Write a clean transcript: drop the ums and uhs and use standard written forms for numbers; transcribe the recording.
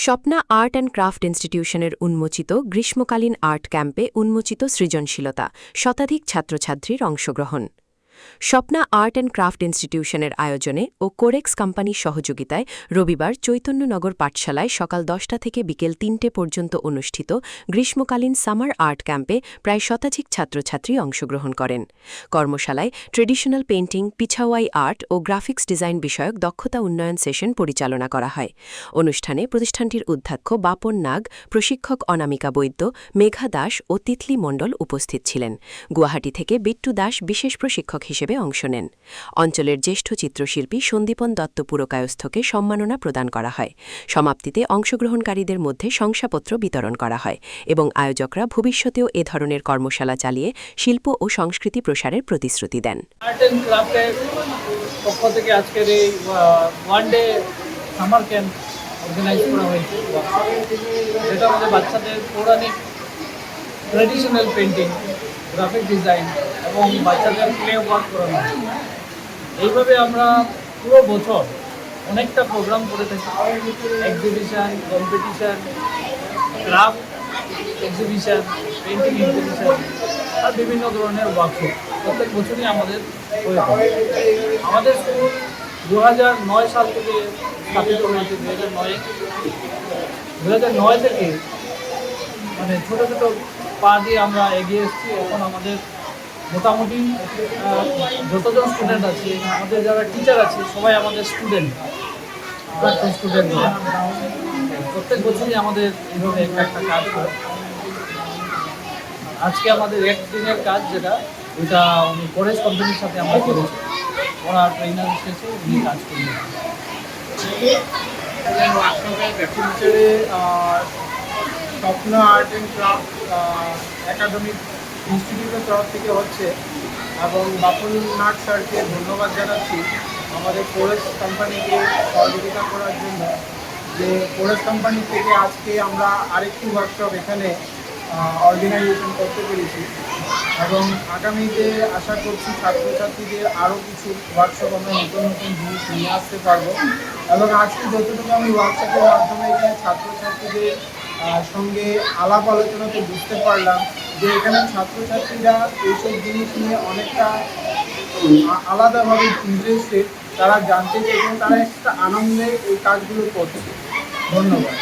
Swapna art and craft ইনস্টিটিউশনের উন্মোচিত গ্রীষ্মকালীন art ক্যাম্পে উন্মোচিত সৃজনশীলতা, শতাধিক ছাত্রছাত্রীর অংশগ্রহণ। স্বপ্না আর্ট অ্যান্ড ক্রাফট ইনস্টিটিউশনের আয়োজনে ও কোরেক্স কোম্পানির সহযোগিতায় রবিবার চৈতন্যনগর পাঠশালায় সকাল ১০টা থেকে বিকেল ৩টে পর্যন্ত অনুষ্ঠিত গ্রীষ্মকালীন সামার আর্ট ক্যাম্পে প্রায় শতাধিক ছাত্রছাত্রী অংশগ্রহণ করেন। কর্মশালায় ট্রেডিশনাল পেইন্টিং, পিছাওয়াই আর্ট ও গ্রাফিক্স ডিজাইন বিষয়ক দক্ষতা উন্নয়ন সেশন পরিচালনা করা হয়। অনুষ্ঠানে প্রতিষ্ঠানটির অধ্যক্ষ বাপন নাগ, প্রশিক্ষক অনামিকা বৈদ্য, মেঘা দাস ও তিতলি মণ্ডল উপস্থিত ছিলেন। গুয়াহাটি থেকে বিট্টু দাস বিশেষ প্রশিক্ষক হিসেবে অংশ নেন। অঞ্চলের জ্যেষ্ঠ চিত্রশিল্পী সন্দীপন দত্ত পুরকায়স্থকে সম্মাননা প্রদান করা হয়। সমাপ্তিতে অংশগ্রহণকারীদের মধ্যে শংসাপত্র বিতরণ করা হয় এবং আয়োজকরা ভবিষ্যতেও এ ধরনের কর্মশালা চালিয়ে শিল্প ও সংস্কৃতি প্রসারের প্রতিশ্রুতি দেন। আর্ট অ্যান্ড ক্রাফটের পক্ষ থেকে আজকের এই one day summer camp organize করা হয়েছে, যেটা আমাদের বাচ্চাদের পৌরাণিক ট্র্যাডিশনাল পেন্টিং, গ্রাফিক ডিজাইন এবং বাচ্চাদের প্লে ওয়ার্ক করানো হয়। এইভাবে আমরা পুরো বছর অনেকটা প্রোগ্রাম করে থাকি, exhibition, competition, craft exhibition, painting exhibition আর বিভিন্ন ধরনের ওয়ার্কশপ প্রত্যেক বছরই আমাদের হয়ে থাকে। আমাদের স্কুল 2009 সাল থেকে স্থাপিত হয়েছে। 2009 থেকে মানে ছোটো ছোটো পা দিয়ে আমরা এগিয়ে এসেছি। এখন আমাদের মোটামুটি যতজন স্টুডেন্ট আছে, আমাদের যারা টিচার আছে, সবাই আমাদের স্টুডেন্ট প্রত্যেক বছরই আমাদের এইভাবে একটা কাজ করে। আজকে আমাদের একদিনের কাজ, যেটা ওইটা উনি কোরেক্স কোম্পানির সাথে আমরা করেছি। ওরা ট্রেনার এসেছে, উনি কাজ করবেন। ফিউচারে Swapna art and craft academic ইনস্টিটিউটের তরফ থেকে হচ্ছে, এবং বাপন নাট স্যারকে ধন্যবাদ জানাচ্ছি আমাদের কোরেক্স কোম্পানিকে সহযোগিতা করার জন্য, যে কোরেক্স কোম্পানি থেকে আজকে আমরা আরেকটি ওয়ার্কশপ এখানে অর্গানাইজেশন করতে পেরেছি। এবং আগামীতে আশা করছি ছাত্রছাত্রীদের আরও কিছু ওয়ার্কশপ আমরা নতুন নতুন জিনিস নিয়ে আসতে পারবো। এবং আজকে যতটুকু আমি ওয়ার্কশপের মাধ্যমে এখানে ছাত্রছাত্রীদের সঙ্গে আলাপ আলোচনাতে বুঝতে পারলাম যে এখানে ছাত্রছাত্রীরা এইসব জিনিস নিয়ে অনেকটা আলাদাভাবে ইন্টারেস্টেড, তারা জানতে চাই এবং তারা একটা আনন্দে এই কাজগুলো করছে। ধন্যবাদ।